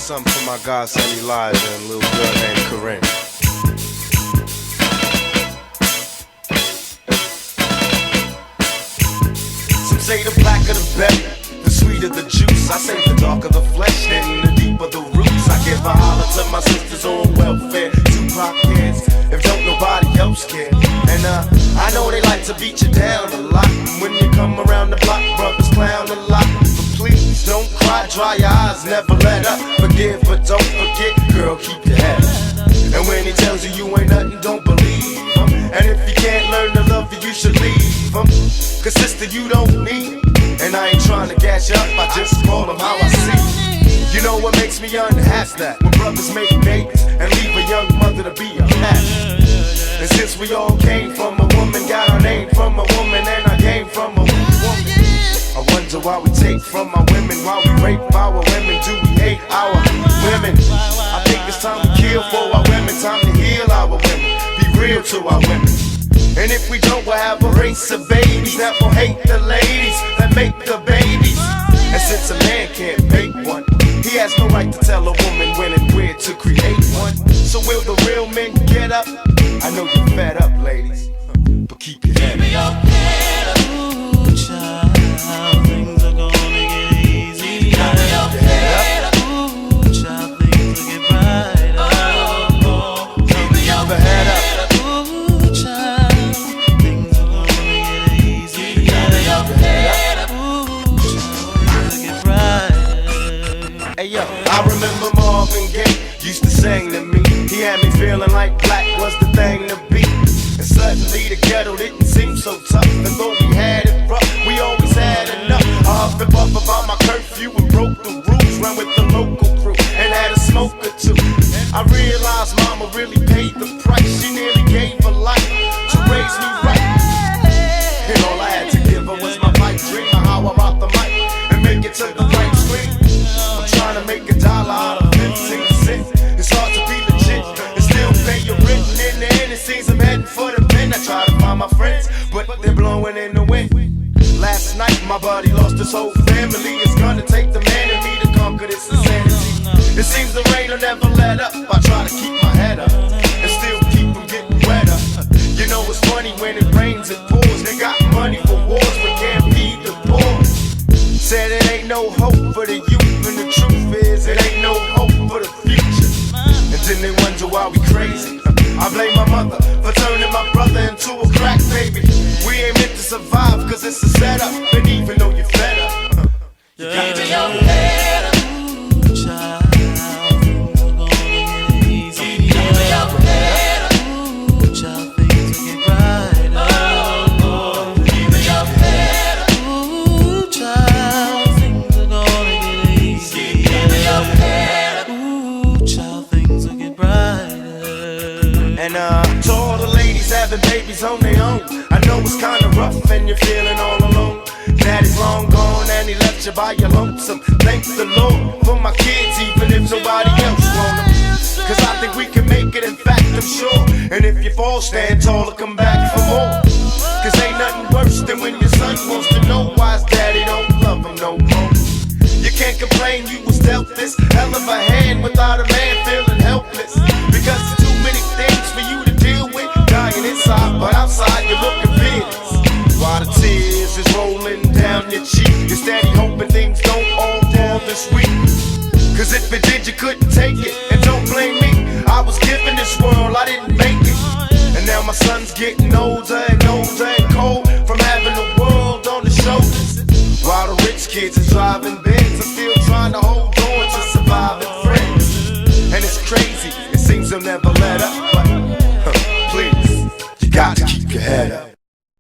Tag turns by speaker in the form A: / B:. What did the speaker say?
A: something for my godson Elijah and a little girl named Corinne. Some say the blacker the better, the sweeter the juice. I say the darker the flesh, then the deeper the roots. I give a holler to my sisters on welfare, Tupac kids, if don't nobody else care. And I know they like to beat you down a lot. When you come around the block, brothers clown a lot. But please don't cry, dry your eyes, never let up. Forgive but don't forget, girl, keep your head up. And when he tells you you ain't nothing, don't believe him. And if you can't learn to love you, you should leave him. Cause sister, you don't need him. And I ain't trying to gas you up, I just call him how I see. You know what makes me unhappy? That when brothers make babies and leave a young mother to be a pastor. And since we all came from a woman, got our name from a woman, and I came from a woman, I wonder why we take from our women, why we rape our women, do we hate our women? I think it's time to kill for our women, time to heal our women, be real to our women. And if we don't, we'll have a race of babies that will hate the ladies that make the babies. And since a man can't make one, he has no right to tell a woman when and where to create one. So will the real men get up? I know you're fed up, ladies, but keep your head up.
B: Ooh, child, things are gonna get easy. Keep your head up. Ooh, child, things will get brighter.
A: Keep your head up.
B: Ooh, child, things are gonna get easy. Keep your head up. Ooh, child, things will get brighter.
A: Hey yo, I remember Marvin Gaye used to sing to me. He had me feeling like black was the thing to be. And suddenly the ghetto didn't seem so tough. And though we had it rough, we always had enough. I huffed and puffed about my curfew and broke the rules. Ran with the local crew and had a smoke or two. I realized mama really paid the price. She nearly gave her life to raise me right. And all I had to give her was my pipe dream of how I rock the mic and make it to the right screen. I'm trying to make $1 out of 15 cents. It's hard to be legit and still pay your rent. And in the end, it seems I'm heading for the pen. I try to find my friends, but they're blowing in the wind. Last night, my buddy lost his whole family. It's gonna take the man in me to conquer this insanity. It seems the rain will never let up. I try to keep my head up and still keep from getting wetter. You know it's funny when it rains, it pours. They got money for wars, but can't feed the poor. Said it ain't no hope for the youth, and the truth is it ain't no hope for the future. And then they wonder why we crazy. I blame my mother for turning my brother into a crack baby. We ain't meant to survive cause it's a setup. And even though you're fed up, you got to your head up.
B: Ooh, child, things are gonna get easy. Keep your head up. Ooh, child, things will get brighter. Keep your head up. Ooh, child, things are gonna get easy. Keep your head up. Ooh, child, things will get brighter.
A: And to all the ladies having babies on their own, I know it's kinda rough and you're feeling all alone. Daddy's long gone and he left you by your lonesome. Thank the Lord for my kids, even if nobody else want them. Cause I think we can make it, in fact I'm sure. And if you fall, stand tall and come back for more. Cause ain't nothing worse than when your son wants to know why his daddy don't love him no more. You can't complain you was dealt this hell of a hand without a man feeling helpless. Because there's too many things for you to deal with. Dying inside, but outside you're looking fearless. While the tears is rolling down your cheek, you're steady hoping things don't all fall this week. Cause if it did, you couldn't take it. And don't blame me, I was given this world, I didn't make it. And now my son's getting older and older and cold from having the world on his shoulders. While the rich kids is driving Benz, I'm still trying to hold on to surviving friends. And it's crazy, it seems they'll never let up.